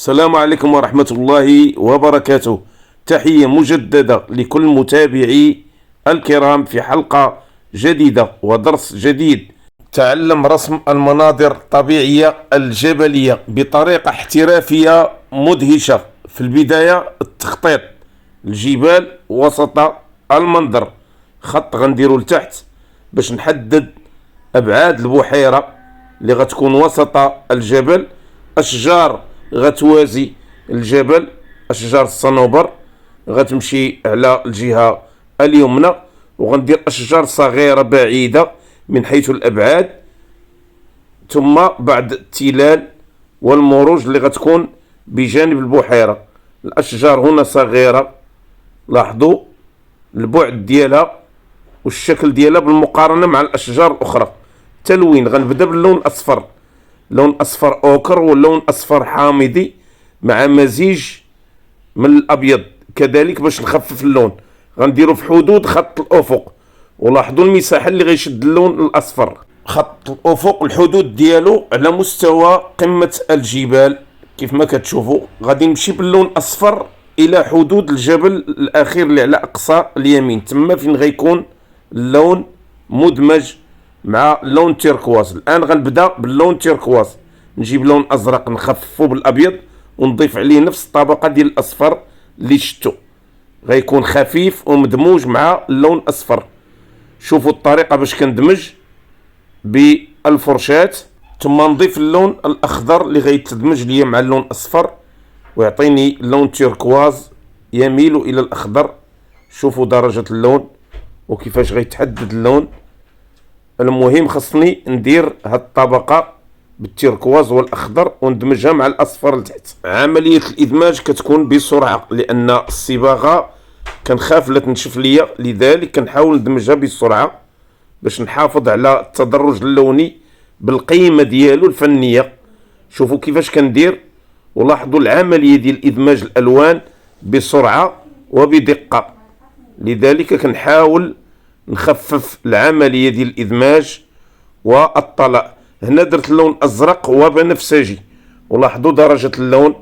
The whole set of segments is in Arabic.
السلام عليكم ورحمة الله وبركاته. تحية مجددة لكل متابعي الكرام في حلقة جديدة ودرس جديد. تعلم رسم المناظر الطبيعية الجبلية بطريقة احترافية مدهشة. في البداية التخطيط الجبال وسط المنظر، خط غنديرو لتحت باش نحدد أبعاد البحيرة اللي غتكون وسط الجبل. أشجار غتوازي الجبل، أشجار الصنوبر غتمشي على الجهة اليمنى، وغندير أشجار صغيرة بعيدة من حيث الأبعاد، ثم بعد التلال والمروج اللي غتكون بجانب البحيرة. الأشجار هنا صغيرة، لاحظوا البعد ديالها والشكل ديالها بالمقارنة مع الأشجار الأخرى. تلوين غنبدا باللون الأصفر، لون أصفر أوكر واللون أصفر حامضي مع مزيج من الأبيض كذلك باش نخفف اللون. غنديرو في حدود خط الأفق، ولاحظوا المساحة اللي غيشد اللون الأصفر. خط الأفق الحدود ديالو على مستوى قمة الجبال كيف ما كتشوفوا. غادي نمشي باللون أصفر إلى حدود الجبل الأخير اللي على أقصى اليمين، تما فين غيكون اللون مدمج مع لون تيركواز. الان غنبدا باللون تيركواز، نجيب لون ازرق نخففه بالابيض ونضيف عليه نفس الطبقه ديال الاصفر اللي شفتو، غيكون خفيف ومدموج مع اللون الاصفر. شوفوا الطريقه باش كندمج بالفرشاه، ثم نضيف اللون الاخضر اللي غيتدمج ليا مع اللون الاصفر ويعطيني لون تيركواز يميل الى الاخضر. شوفوا درجه اللون وكيفاش غيتحدد اللون. المهم خصني ندير هاد الطبقة بالتيركواز والاخضر وندمجها مع الاصفر لتحت. عملية الادماج كتكون بسرعة لان الصباغة كنخاف لا تنشف ليا، لذلك كنحاول ندمجها بسرعة باش نحافظ على التدرج اللوني بالقيمة ديالو الفنية. شوفوا كيفاش كندير، ولاحظوا العملية ديال ادماج الالوان بسرعة وبدقة، لذلك كنحاول نخفف العملية ديال الإدماج والطلاء. هنا درت اللون أزرق وبنفسجي، ولاحظوا درجة اللون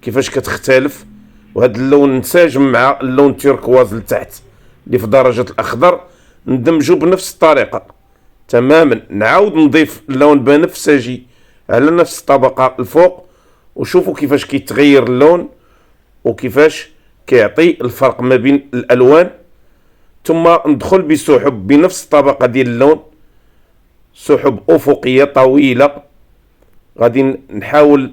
كيفاش كتختلف، وهذا اللون نساجم مع اللون تيركواز لتحت اللي في درجة الأخضر، ندمجو بنفس الطريقة تماما. نعاود نضيف اللون بنفسجي على نفس الطبقة الفوق، وشوفوا كيفاش كيتغير اللون وكيفاش كيعطي الفرق ما بين الألوان. ثم ندخل بسحب بنفس الطبقة ديال اللون، سحب أفقية طويلة غادي نحاول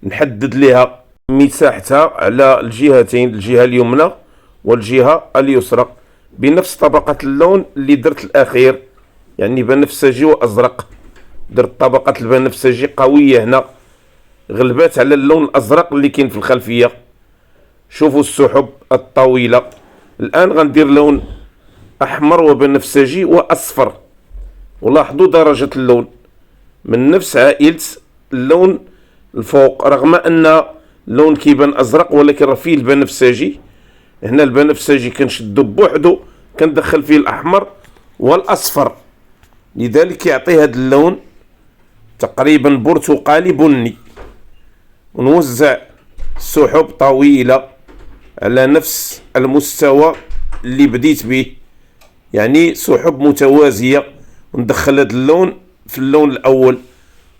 نحدد لها مساحتها على الجهتين، الجهة اليمنى والجهة اليسرى بنفس طبقة اللون اللي درت الأخير، يعني بنفسجي وأزرق. درت طبقة البنفسجي قوية هنا، غلبات على اللون الأزرق اللي كاين في الخلفية. شوفوا السحب الطويلة. الآن غندير لون أحمر وبنفسجي وأصفر، ولاحظوا درجة اللون من نفس عائلة اللون الفوق، رغم أن اللون كيبان أزرق ولكن راه فيه البنفسجي. هنا البنفسجي كنشدو بوحدو كندخل فيه الأحمر والأصفر، لذلك يعطي هذا اللون تقريبا برتقالي بني. ونوزع سحب طويلة على نفس المستوى اللي بديت به، يعني سحب متوازية، وندخل هذا اللون في اللون الأول،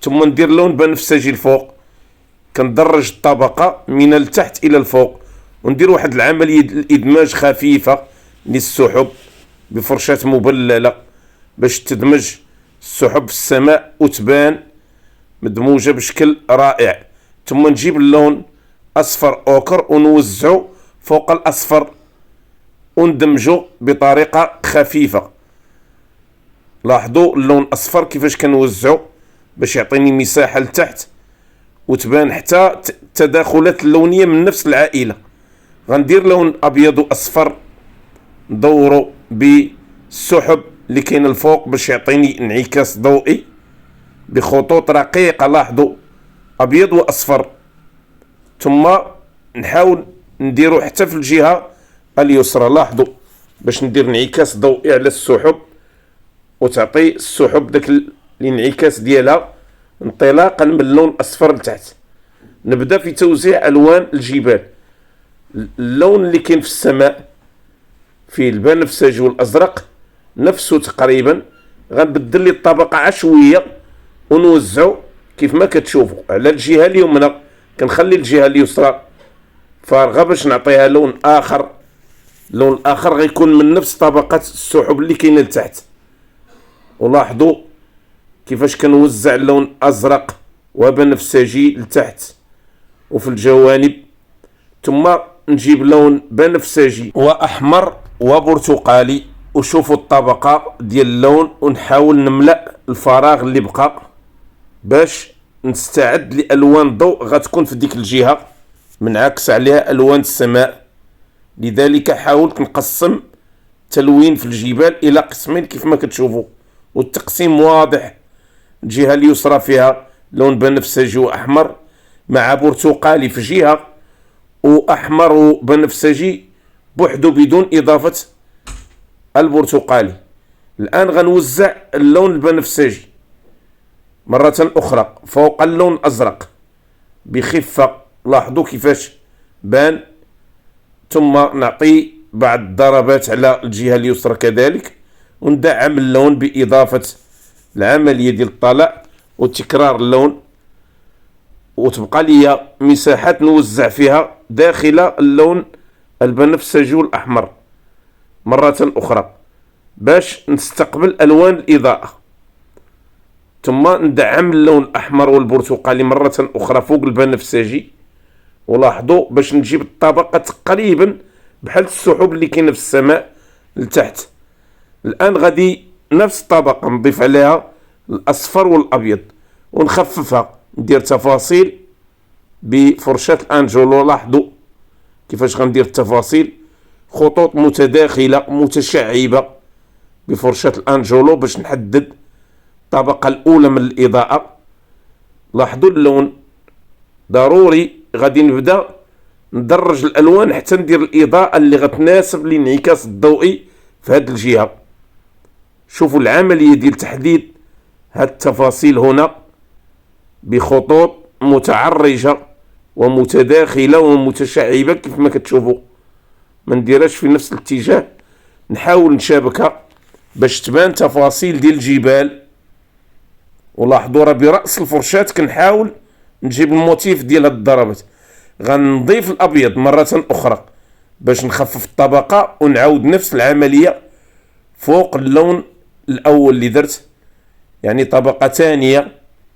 ثم ندير لون بنفسجي الفوق، كندرج الطبقة من التحت إلى الفوق، وندير واحد العملية الإدماج خفيفة للسحب بفرشاة مبللة باش تدمج السحب في السماء وتبان مدموجة بشكل رائع. ثم نجيب اللون أصفر أوكر ونوزعه فوق الأصفر وندمجه بطريقة خفيفة. لاحظوا اللون الأصفر كيفاش كنوزعه باش يعطيني مساحة لتحت وتبان حتى التداخلات اللونية من نفس العائلة. غندير لون أبيض وأصفر ندورو بالسحب اللي كاين الفوق باش يعطيني انعكاس ضوئي بخطوط رقيقة. لاحظوا أبيض وأصفر، ثم نحاول نديرو حتى في الجهة اليسرى. لاحظوا باش ندير انعكاس ضوئي على السحب وتعطي السحب داك الانعكاس ديالها انطلاقا من اللون الاصفر لتحت. نبدا في توزيع الوان الجبال. اللون اللي كاين في السماء فيه البنفسجي والازرق نفسه تقريبا، غنبدل لي الطبقه عشوائيه ونوزعو كيف ما كتشوفوا على الجهه اليمنى. كنخلي الجهه اليسرى فارغه باش نعطيها لون اخر. اللون الاخر غيكون من نفس طبقه السحب اللي كاينه لتحت. ولاحظوا كيفاش كنوزع اللون ازرق وبنفسجي لتحت وفي الجوانب، ثم نجيب لون بنفسجي واحمر وبرتقالي، وشوفوا الطبقه ديال اللون، ونحاول نملا الفراغ اللي بقى باش نستعد لالوان الضوء غتكون في ديك الجهه منعكس عليها الوان السماء. لذلك حاولت نقسم تلوين في الجبال الى قسمين كيف ما كتشوفوا، والتقسيم واضح. الجهه اليسرى فيها لون بنفسجي واحمر مع برتقالي في جهه، واحمر وبنفسجي بوحدو بدون اضافه البرتقالي. الان غنوزع اللون البنفسجي مرة أخرى فوق اللون الأزرق بخفة. لاحظوا كيفاش بان، ثم نعطي بعض الضربات على الجهة اليسرى كذلك، وندعم اللون بإضافة العملية ديال الطلاء وتكرار اللون، وتبقى لي مساحات نوزع فيها داخل اللون البنفسجي والأحمر مرة أخرى باش نستقبل ألوان الإضاءة. ثم ندعم اللون الأحمر والبرتقالي مرة أخرى فوق البنفسجي. ولاحظوا باش نجيب الطبقة تقريبا بحال السحب اللي كاينه في السماء لتحت. الآن غادي نفس الطبقة نضيف عليها الأصفر والأبيض ونخففها، ندير تفاصيل بفرشاة الأنجولو. لاحظوا كيفاش غندير التفاصيل، خطوط متداخلة متشعبة بفرشاة الأنجولو باش نحدد الطبقة الأولى من الإضاءة. لاحظوا اللون ضروري غادي نبدا ندرج الألوان حتى ندير الإضاءة اللي غتناسب الانعكاس الضوئي في هذه الجهة. شوفوا العملية ديال تحديد هاد التفاصيل هنا بخطوط متعرجة ومتداخلة ومتشعبة كيف ما كتشوفوا. ما نديرهاش في نفس الاتجاه، نحاول نشابكها باش تبان تفاصيل ديال الجبال. ولاحظوا راه برأس الفرشاة كنحاول نجيب الموتيف ديال هاد الضربات. غنضيف الأبيض مرة أخرى باش نخفف الطبقة، ونعاود نفس العملية فوق اللون الأول اللي درت، يعني طبقة ثانية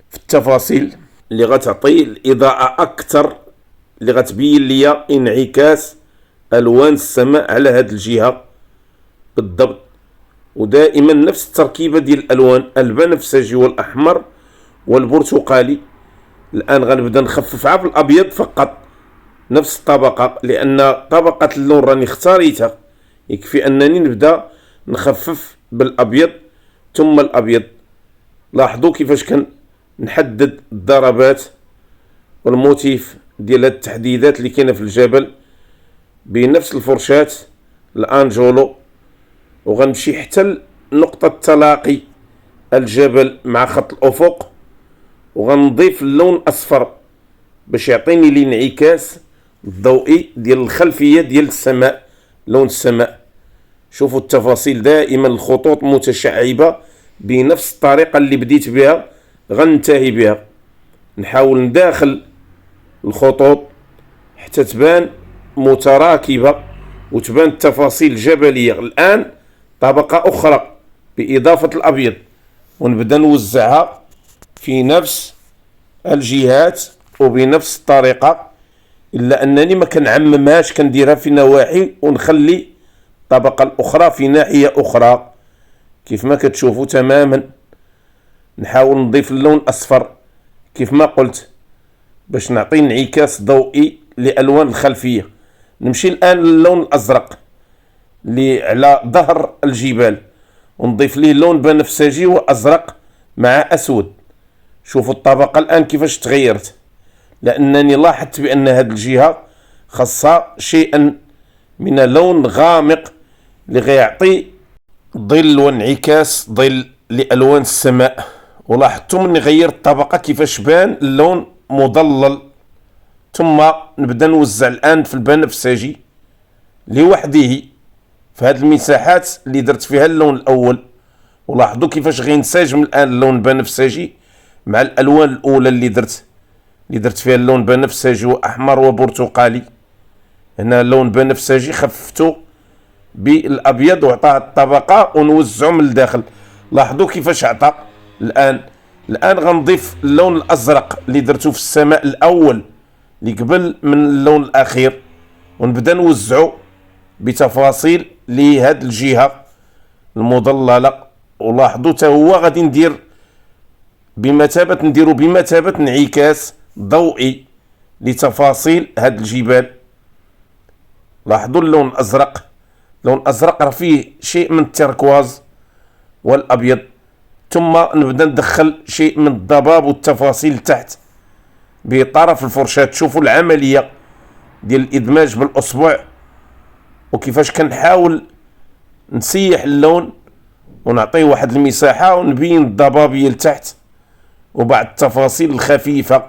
في التفاصيل اللي غتعطي الإضاءة أكثر، اللي غتبين لي انعكاس ألوان السماء على هاد الجهة بالضبط. ودائما نفس التركيبة ديال الألوان البنفسجي والأحمر والبرتقالي. الآن غنبدا نخففها في الأبيض فقط نفس الطبقة، لأن طبقة اللون راني اختاريتها، يكفي أنني نبدا نخفف بالأبيض ثم الأبيض. لاحظوا كيفاش نحدد الضربات والموتيف ديال هاد التحديدات اللي كاينه في الجبل بنفس الفرشاة الأنجولو. وغنمشي حتى نقطة تلاقي الجبل مع خط الأفق، وغنضيف اللون الأصفر باش يعطيني الانعكاس الضوئي ديال الخلفية ديال السماء، لون السماء. شوفوا التفاصيل دائما الخطوط متشعبة بنفس الطريقة اللي بديت بها غننتهي بها. نحاول نداخل الخطوط حتى تبان متراكبة وتبان التفاصيل الجبلية. الآن طبقة أخرى بإضافة الأبيض، ونبدأ نوزعها في نفس الجهات وبنفس الطريقة، إلا أنني ما كنعممهاش، كنديرها في نواحي ونخلي الطبقة الأخرى في ناحية أخرى كيف ما كتشوفوا تماما. نحاول نضيف اللون الأصفر كيف ما قلت باش نعطي انعكاس ضوئي لألوان الخلفية. نمشي الآن للون الأزرق اللي على ظهر الجبال، ونضيف ليه لون بنفسجي وأزرق مع أسود. شوفوا الطبقة الآن كيفاش تغيرت، لأنني لاحظت بأن هذه الجهة خاصها شيئا من لون غامق اللي غيعطي ظل وانعكاس ظل لألوان السماء. ولاحظتم اني غيرت الطبقة كيفاش بان اللون مضلل ثم نبدا نوزع الان في البنفسجي لوحده في هذه المساحات اللي درت فيها اللون الاول. ولاحظوا كيفاش غينسجم الان اللون البنفسجي مع الالوان الاولى اللي درت فيها اللون بنفسجي واحمر وبرتقالي. هنا اللون بنفسجي خففته بالابيض وعطاه الطبقه ونوزعه من الداخل. لاحظوا كيفاش عطى. الان غنضيف اللون الازرق اللي درته في السماء الاول اللي قبل من اللون الاخير، ونبدا نوزعه بتفاصيل لهذه الجهه المظلله. ولاحظوا حتى هو غادي نديرو بمثابه انعكاس ضوئي لتفاصيل هاد الجبال. لاحظوا اللون الازرق، اللون الازرق راه فيه شيء من التركواز والابيض. ثم نبدا ندخل شيء من الضباب والتفاصيل تحت بطرف الفرشاة. شوفوا العمليه ديال الادماج بالاصبع وكيفاش كنحاول نسيح اللون ونعطيه واحد المساحه ونبين الضبابيه لتحت وبعض التفاصيل الخفيفه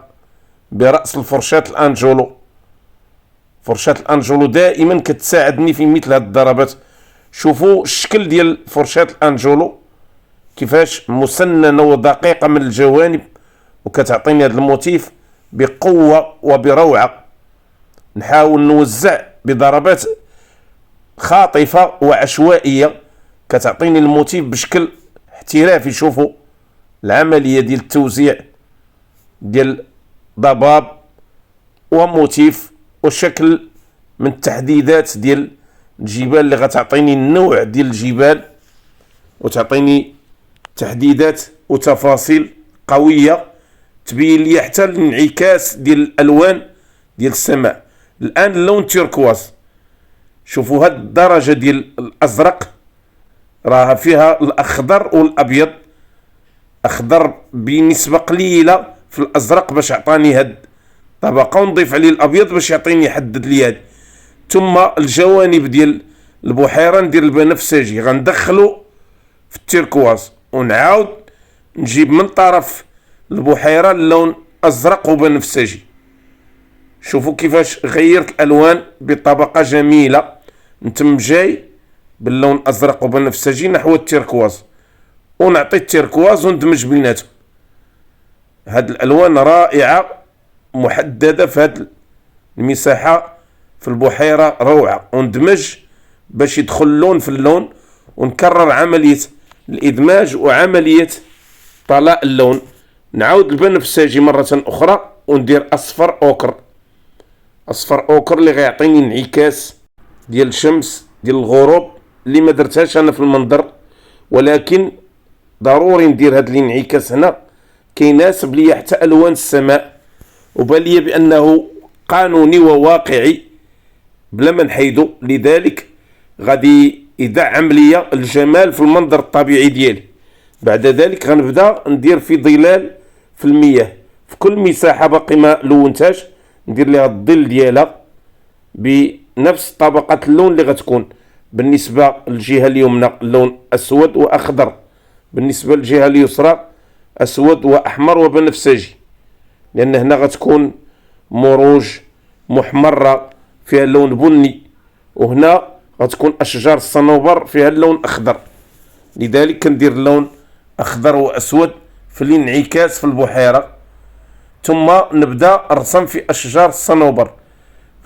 براس الفرشاة الانجولو. فرشاة الانجولو دائما كتساعدني في مثل هاد الضربات. شوفوا الشكل ديال فرشاة الانجولو كيفاش مسننه ودقيقه من الجوانب وكتعطيني هذا الموتيف بقوه وبروعه. نحاول نوزع بضربات خاطفه وعشوائيه كتعطيني الموتيف بشكل احترافي. شوفوا العمليه ديال التوزيع ديال ضباب وموتيف وشكل من التحديدات ديال الجبال اللي غتعطيني النوع ديال الجبال وتعطيني تحديدات وتفاصيل قويه تبين لي حتى الانعكاس ديال الالوان ديال السماء. الان اللون تيركواز، شوفوا هاد الدرجه ديال الازرق راها فيها الاخضر والابيض. اخضر بنسبه قليله في الازرق باش يعطاني هاد الطبقه ونضيف عليه الابيض باش يعطيني يحدد لي هادي. ثم الجوانب ديال البحيره ندير البنفسجي غندخلو في التيركواز ونعاود نجيب من طرف البحيره اللون ازرق وبنفسجي. شوفوا كيفاش غيرت الالوان بطبقه جميله نتم جاي باللون ازرق وبنفسجي نحو التيركواز ونعطي التيركواز وندمج بيناتهم. هاد الالوان رائعه محدده في هاد المساحه في البحيره روعه، وندمج باش يدخل اللون في اللون ونكرر عمليه الادماج وعمليه طلاء اللون. نعاود البنفسجي مره اخرى وندير اصفر اوكر. اصفر اوكر اللي غيعطيني انعكاس ديال الشمس ديال الغروب اللي ما درتهاش انا في المنظر، ولكن ضروري ندير هذا الانعكاس هنا كيناسب ليا حتى الوان السماء وبان ليا بانه قانوني وواقعي بلا ما نحيدو. لذلك غادي يدعم ليا الجمال في المنظر الطبيعي ديالي. بعد ذلك غنبدا ندير في ظلال في المياه في كل مساحه باقي ما لونتهاش ندير ليها الظل ديالها بنفس طبقه اللون اللي غتكون. بالنسبه للجهه اليمنى اللون اسود واخضر، بالنسبه للجهه اليسرى اسود واحمر وبنفسجي، لان هنا غتكون مروج محمره فيها اللون بني، وهنا غتكون اشجار الصنوبر فيها اللون اخضر. لذلك كندير اللون اخضر واسود في الانعكاس في البحيره. ثم نبدا الرسم في اشجار الصنوبر.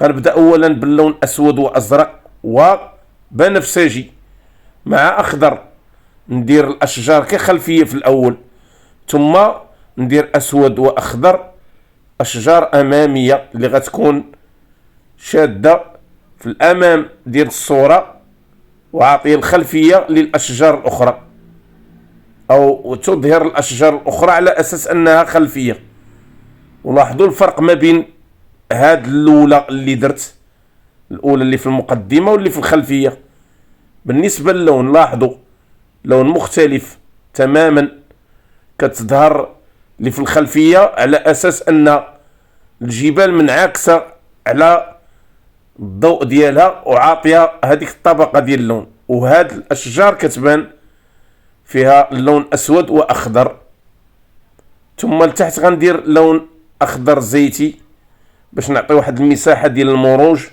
غنبدا اولا باللون اسود وازرق وبنفسجي مع اخضر، ندير الاشجار كخلفيه في الاول، ثم ندير اسود واخضر اشجار اماميه اللي غتكون شاده في الامام ديال الصوره وعاطيه الخلفيه للاشجار الاخرى او تظهر الاشجار الاخرى على اساس انها خلفيه. ولاحظوا الفرق ما بين هاد الاولى اللي درت، الاولى اللي في المقدمه واللي في الخلفيه. بالنسبه للون لاحظوا لون مختلف تماما، كتظهر اللي في الخلفيه على اساس ان الجبال منعكسه على الضوء ديالها وعاطيه هذيك الطبقه ديال اللون، وهاد الاشجار كتبان فيها اللون اسود واخضر. ثم لتحت غندير لون اخضر زيتي باش نعطي واحد المساحه ديال المروج.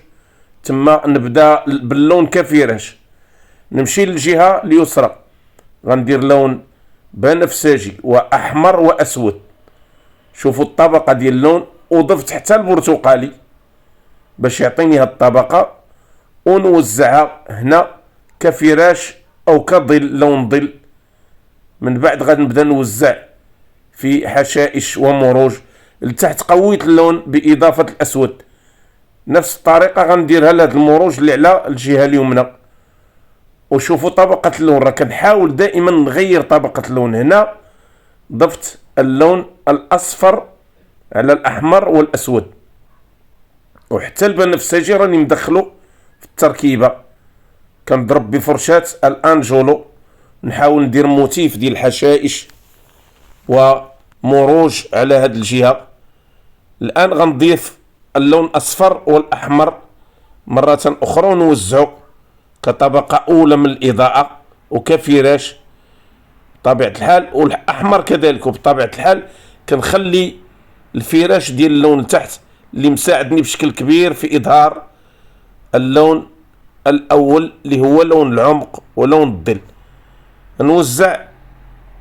تما نبدا باللون كفراش، نمشي للجهه اليسرى غندير لون بنفسجي واحمر واسود. شوفوا الطبقه ديال اللون، وضفت حتى البرتقالي باش يعطيني هاد الطبقه، ونوزعها هنا كفراش او كظل، لون ظل. من بعد غنبدا نوزع في حشائش ومروج لتحت. قويت اللون باضافه الاسود. نفس الطريقه غنديرها لهاد المروج اللي على الجهه اليمنى. وشوفوا طبقه اللون، راه كنحاول دائما نغير طبقه اللون. هنا ضفت اللون الاصفر على الاحمر والاسود، وحتى البنفسجي راني مدخله في التركيبه. كنضرب بفرشاه الانجولو، نحاول ندير موتيف ديال الحشائش ومروج على هاد الجهه. الان غنضيف اللون الاصفر والاحمر مره اخرى ونوزعه كطبقه اولى من الاضاءه وكفراش بطبيعه الحال، والاحمر كذلك. وبطبيعه الحال كنخلي الفراش ديال اللون لتحت اللي مساعدني بشكل كبير في اظهار اللون الاول اللي هو لون العمق ولون الظل. نوزع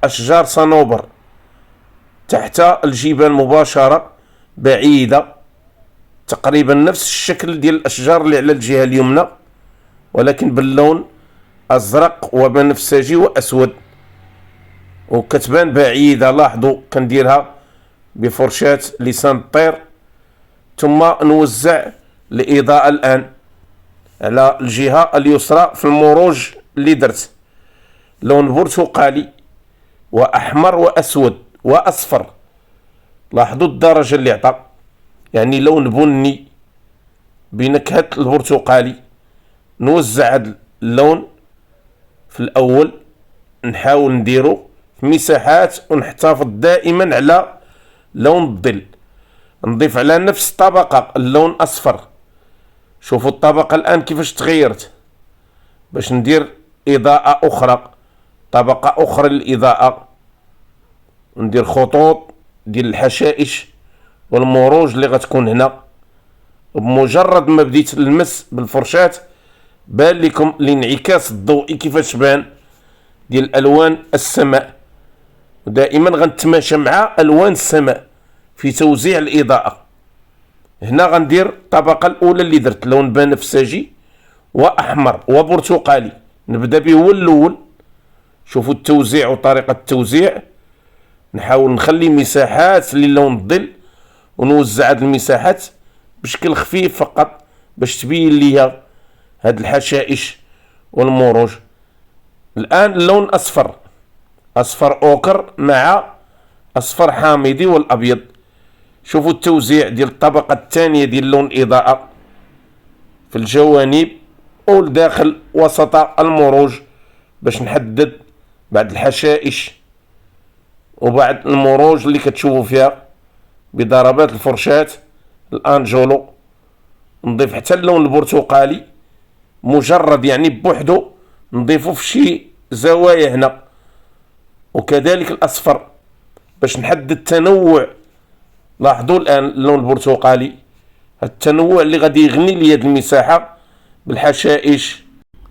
اشجار صنوبر تحت الجبال مباشره بعيده، تقريبا نفس الشكل ديال الاشجار اللي على الجهه اليمنى، ولكن باللون ازرق وبنفسجي واسود، وكتبان بعيده. لاحظوا كنديرها بفرشاه لسان الطير. ثم نوزع الاضاءه الان على الجهه اليسرى في المروج اللي درت لون برتقالي واحمر واسود واصفر. لاحظوا الدرجه اللي عطى، يعني لون بني بنكهه البرتقالي. نوزع هذا اللون في الاول، نحاول نديرو في مساحات ونحتفظ دائما على لون الظل. نضيف على نفس الطبقه اللون اصفر. شوفوا الطبقه الان كيفاش تغيرت، باش ندير اضاءه اخرى، طبقه اخرى للاضاءه. ندير خطوط ديال الحشائش والمروج اللي غتكون هنا. بمجرد ما بديت نلمس بالفرشاة بان لكم الانعكاس الضوئي كيفاش بان ديال الوان السماء. ودائما غنتماشى مع الوان السماء في توزيع الاضاءه. هنا غندير الطبقه الاولى اللي درت لون بنفسجي واحمر وبرتقالي، نبدا به هو الاول. شوفوا التوزيع وطريقه التوزيع. نحاول نخلي مساحات للون الظل ونوزع هذه المساحات بشكل خفيف فقط باش تبين ليا هاد الحشائش والمروج. الان اللون اصفر، اصفر اوكر مع اصفر حامضي والابيض. شوفوا التوزيع ديال الطبقه الثانيه ديال لون الاضاءه في الجوانب والداخل وسط المروج باش نحدد بعض الحشائش وبعض المروج اللي كتشوفوا فيها بضربات الفرشاة الانجولو. نضيف حتى اللون البرتقالي مجرد يعني بوحدو، نضيفه في شي زوايا هنا، وكذلك الاصفر باش نحدد التنوع. لاحظوا الان اللون البرتقالي، التنوع اللي غادي يغني لي هذه المساحه بالحشائش.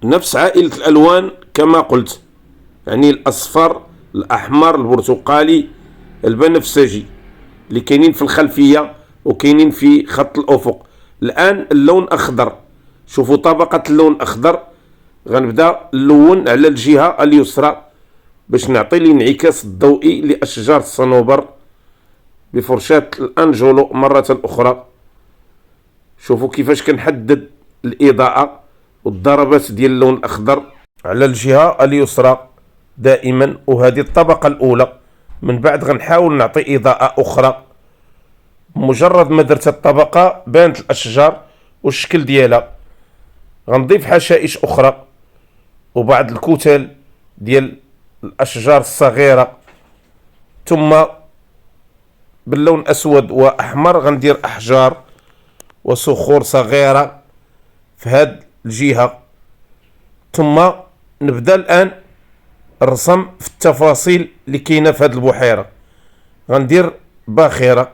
نفس عائله الالوان كما قلت، يعني الاصفر الاحمر البرتقالي البنفسجي اللي كاينين في الخلفيه وكاينين في خط الافق. الان اللون اخضر، شوفوا طبقه اللون الاخضر. غنبدا نلون على الجهه اليسرى باش نعطي الانعكاس الضوئي لاشجار الصنوبر بفرشاة الانجولو مرة اخرى. شوفوا كيفاش كنحدد الاضاءة والضربات ديال اللون الاخضر على الجهة اليسرى دائما. وهذه الطبقة الاولى. من بعد غنحاول نعطي اضاءة اخرى. مجرد ما درت الطبقة بانت الاشجار والشكل ديالها. غنضيف حشائش اخرى وبعض الكتل ديال الاشجار الصغيرة، ثم باللون اسود واحمر غندير احجار وصخور صغيره في هاد الجهه. ثم نبدا الان الرسم في التفاصيل اللي كاينه في هاد البحيره. غندير باخره،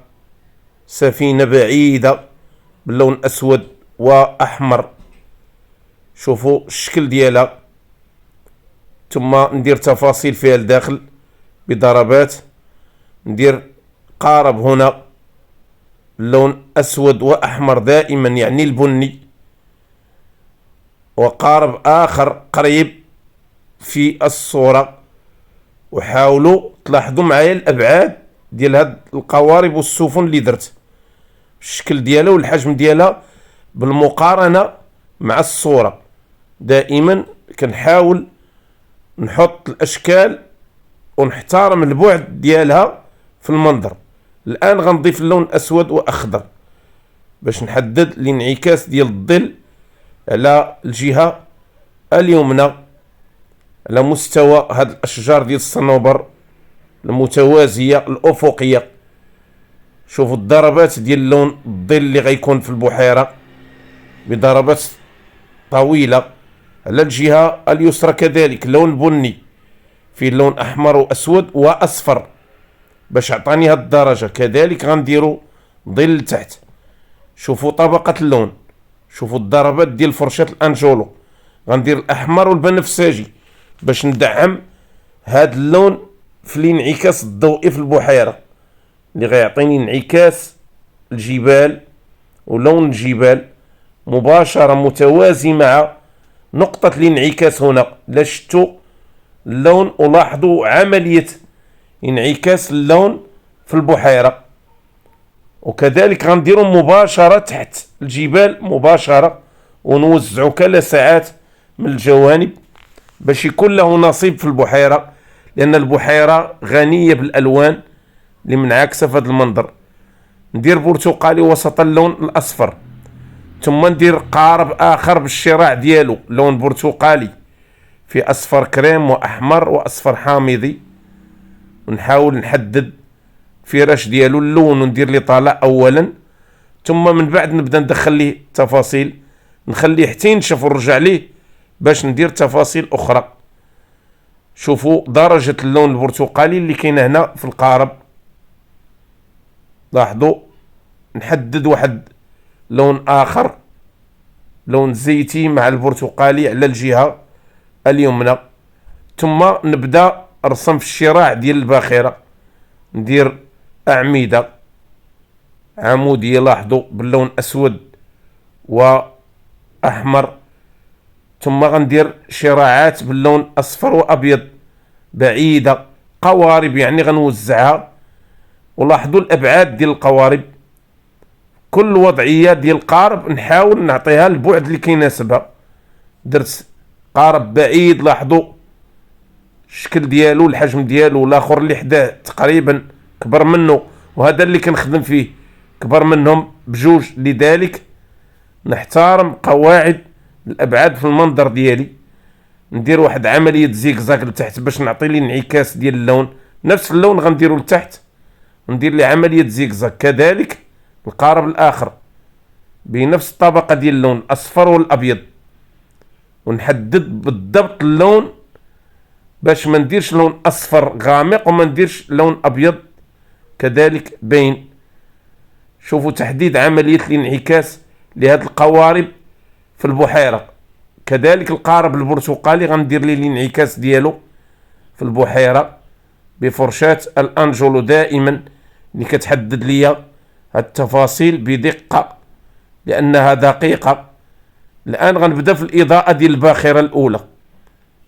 سفينه بعيده باللون اسود واحمر. شوفوا الشكل ديالها. ثم ندير تفاصيل فيها لداخل بضربات، ندير قارب هنا اللون اسود واحمر دائما يعني البني، وقارب اخر قريب في الصورة. وحاولوا تلاحظوا معايا الابعاد ديال هاد القوارب والسفن اللي درت، الشكل ديالها والحجم ديالها بالمقارنة مع الصورة. دائما كنحاول نحط الاشكال ونحترم البعد ديالها في المنظر. الان غنضيف اللون اسود واخضر باش نحدد الانعكاس ديال الظل على الجهة اليمنى على مستوى هاد الاشجار ديال الصنوبر المتوازية الافقية. شوفوا الضربات ديال اللون الظل اللي غيكون في البحيرة بضربات طويلة. على الجهة اليسرى كذلك لون بني في لون احمر واسود واصفر باش عطاني هاد الدرجة. كذلك غنديرو ظل تحت. شوفوا طبقة اللون، شوفوا الضربات ديال فرشاة الانجولو. غندير الاحمر والبنفسجي باش ندعم هاد اللون في الانعكاس الضوئي في البحيرة اللي غيعطيني انعكاس الجبال ولون الجبال مباشرة متوازي مع نقطة الانعكاس هنا. لا شفتوا اللون ولاحظوا عملية انعكاس اللون في البحيرة. وكذلك غنديرو مباشرة تحت الجبال مباشرة ونوزعو كلسعات من الجوانب باش يكون له نصيب في البحيرة، لأن البحيرة غنية بالألوان اللي منعكسة في هذا المنظر. ندير برتقالي وسط اللون الأصفر، ثم ندير قارب آخر بالشراع ديالو لون برتقالي في أصفر كريم وأحمر وأصفر حامضي، ونحاول نحدد الفراش ديالو اللون وندير لي طالع أولا، ثم من بعد نبدا ندخل ليه تفاصيل، نخليه حتى ينشف ونرجع ليه باش ندير تفاصيل أخرى. شوفوا درجة اللون البرتقالي اللي كاينه هنا في القارب. لاحظوا نحدد واحد لون آخر لون زيتي مع البرتقالي على الجهة اليمنى، ثم نبدأ رسم في الشراع ديال الباخرة. ندير أعمدة عمودية لاحظوا باللون أسود وأحمر، ثم غندير شراعات باللون أصفر وأبيض بعيدة، قوارب يعني غنوزعها. ولاحظوا الأبعاد ديال القوارب، كل وضعية ديال القارب نحاول نعطيها البعد اللي كيناسبها. درت قارب بعيد لاحظوا الشكل ديالو الحجم ديالو، والاخر اللي حداه تقريبا كبر منه وهذا اللي كنخدم فيه كبر منهم بجوج. لذلك نحترم قواعد الابعاد في المنظر ديالي. ندير واحد عملية زيكزاك لتحت باش نعطي لي انعكاس ديال اللون، نفس اللون غنديرو لتحت وندير لي عملية زيكزاك. كذلك القارب الاخر بنفس الطبقة ديال اللون الاصفر والابيض، ونحدد بالضبط اللون باش ما نديرش لون اصفر غامق وما نديرش لون ابيض كذلك باين. شوفوا تحديد عملية الانعكاس لهذه القوارب في البحيرة. كذلك القارب البرتقالي غندير ليه الانعكاس ديالو في البحيرة بفرشاة الانجولو دائما اللي كتحدد لي التفاصيل بدقة لأنها دقيقة. الآن غنبدأ في الإضاءة ديال الباخرة الأولى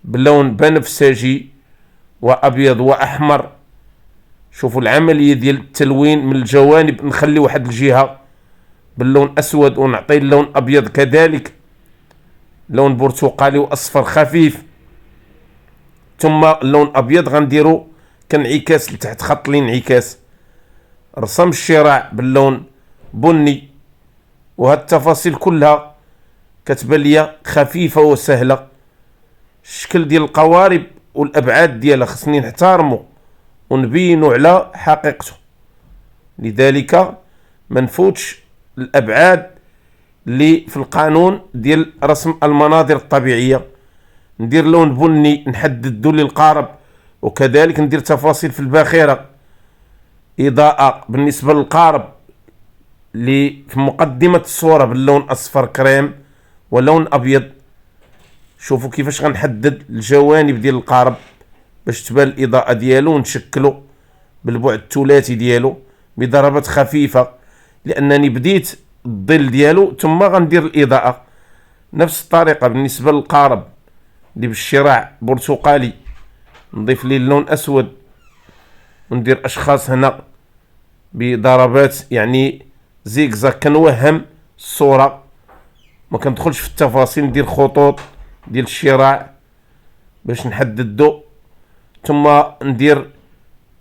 بلون بنفسجي وأبيض وأحمر. شوفوا العملية ديال التلوين من الجوانب، نخلي واحد الجهة باللون أسود ونعطي اللون أبيض كذلك لون برتقالي وأصفر خفيف، ثم اللون أبيض غنديرو كانعكاس لتحت خط الانعكاس. رسم الشراع باللون بني، وهاد التفاصيل كلها كتبان ليا خفيفة وسهلة. الشكل ديال القوارب والأبعاد ديالها خصني نحترمو ونبينو على حقيقته، لذلك ما نفوتش الأبعاد اللي في القانون ديال رسم المناظر الطبيعية. ندير لون بني نحددو للقارب، وكذلك ندير تفاصيل في الباخرة إضاءة بالنسبة للقارب اللي في مقدمة الصورة باللون أصفر كريم ولون أبيض. شوفوا كيفاش غنحدد الجوانب ديال القارب باش تبان الإضاءة ديالو، ونشكلو بالبعد الثلاثي ديالو بضربات خفيفة، لأنني بديت الظل ديالو ثم غندير الإضاءة. نفس الطريقة بالنسبة للقارب اللي بالشراع برتقالي، نضيف ليه اللون أسود وندير أشخاص هنا بضربات يعني زيكزاك، كنوهم الصورة ما كندخلش في التفاصيل، ندير خطوط ديال الشراع باش نحدد الضوء، ثم ندير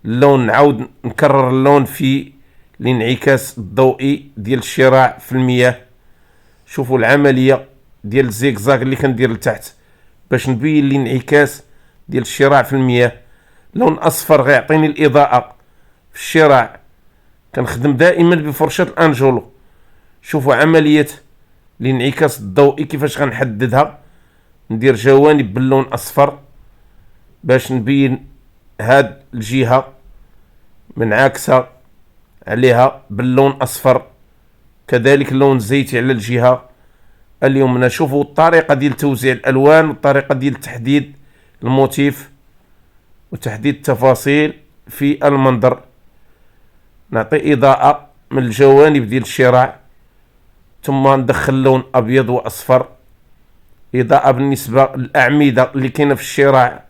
اللون، نعاود نكرر اللون في الانعكاس الضوئي ديال الشراع في المياه. شوفوا العملية ديال الزيكزاك اللي كندير لتحت باش نبين الانعكاس ديال الشراع في المياه. لون اصفر غيعطيني الاضاءة في الشراع. كنخدم دائما بفرشاة الانجولو. شوفوا عملية الانعكاس الضوئي كيفاش غنحددها. ندير جوانب باللون اصفر باش نبين هاد الجهة منعكسة عليها باللون اصفر، كذلك اللون الزيتي على الجهة اليمنى. شوفوا الطريقة ديال توزيع الالوان والطريقة ديال تحديد الموتيف وتحديد التفاصيل في المنظر. نعطي اضاءة من الجوانب ديال الشراع، ثم ندخل لون ابيض واصفر. اضاءة بالنسبة للاعمدة اللي كاينة في الشراع.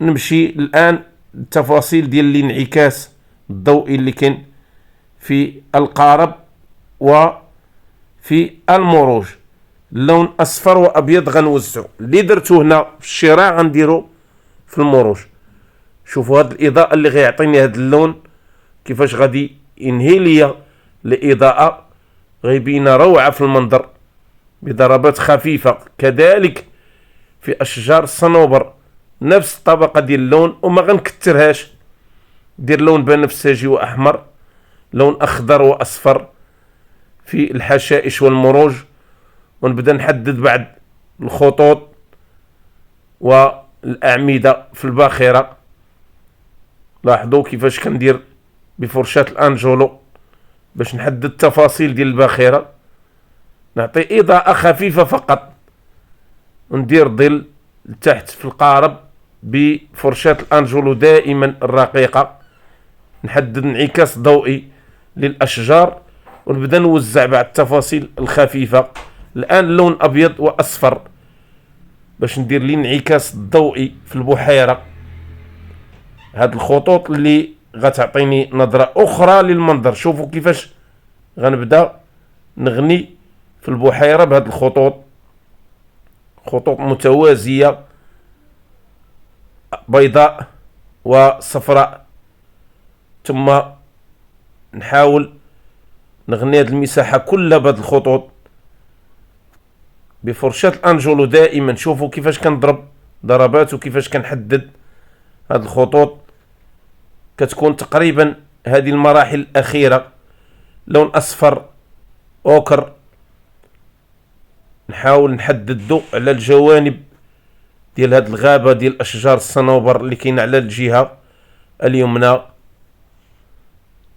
نمشي الان التفاصيل ديال الانعكاس الضوئي اللي كاين في القارب وفي المروج. اللون اصفر وابيض غنوزعو، اللي درتو هنا في الشراع غنديرو في المروج. شوفوا هاد الاضاءة اللي غيعطيني هاد اللون كيفاش غادي ينهي ليا الاضاءة، غيبين روعة في المنظر بضربات خفيفة. كذلك في اشجار الصنوبر نفس الطبقة ديال اللون، وما غنكترهاش. دير لون بنفسجي واحمر، لون اخضر واصفر في الحشائش والمروج، ونبدا نحدد بعد الخطوط والاعمدة في الباخرة. لاحظوا كيفاش كندير بفرشاة الانجولو باش نحدد التفاصيل ديال الباخرة. نعطي اضاءة خفيفة فقط، وندير ظل لتحت في القارب بفرشاة الانجولو دائما الرقيقة. نحدد انعكاس ضوئي للاشجار، ونبدا نوزع بعض التفاصيل الخفيفة. الان اللون ابيض واصفر باش ندير الانعكاس الضوئي في البحيرة. هاد الخطوط اللي غتعطيني نظرة اخرى للمنظر. شوفوا كيفاش غنبدا نغني في البحيرة بهاد الخطوط، خطوط متوازية بيضاء وصفراء، ثم نحاول نغني هاد المساحة كلها بهاد الخطوط بفرشاة الانجولو دائما. شوفوا كيفاش كنضرب ضربات وكيفاش كنحدد هاد الخطوط. كتكون تقريبا هذه المراحل الأخيرة لون أصفر أوكر. نحاول نحدد الضوء على الجوانب ديال هاد الغابة ديال أشجار الصنوبر اللي كاين على الجهة اليمنى،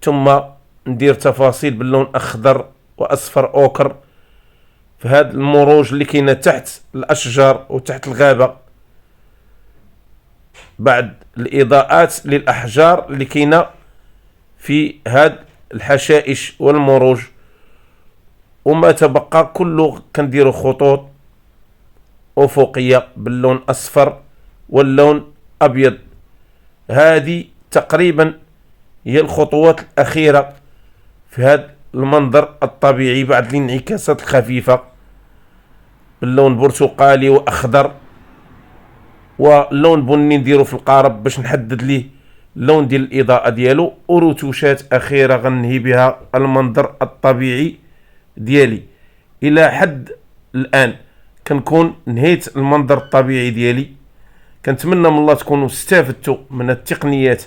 ثم ندير تفاصيل باللون أخضر وأصفر أوكر في هاد المروج اللي كاينة تحت الأشجار وتحت الغابة. بعد الإضاءات للأحجار اللي كاينة في هاد الحشائش والمروج، وما تبقى كله كنديرو خطوط أفقية باللون أصفر واللون أبيض. هذه تقريبا هي الخطوات الأخيرة في هذا المنظر الطبيعي بعد الانعكاسات الخفيفة باللون برتقالي وأخضر واللون بني. نديرو في القارب باش نحدد ليه اللون ديال الإضاءة ديالو، ورتوشات أخيرة غنهي بها المنظر الطبيعي ديالي. إلى حد الآن كنكون نهيت المنظر الطبيعي ديالي. كنتمنى من الله تكونوا استفدتوا من التقنيات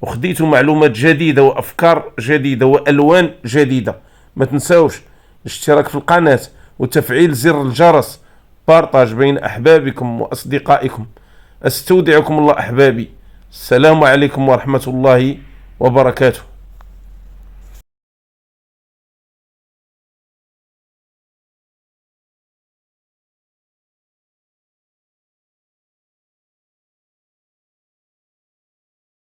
وخديتوا معلومات جديدة وأفكار جديدة وألوان جديدة. ما تنساوش الاشتراك في القناة وتفعيل زر الجرس، بارطاج بين أحبابكم وأصدقائكم. استودعكم الله أحبابي. السلام عليكم ورحمة الله وبركاته.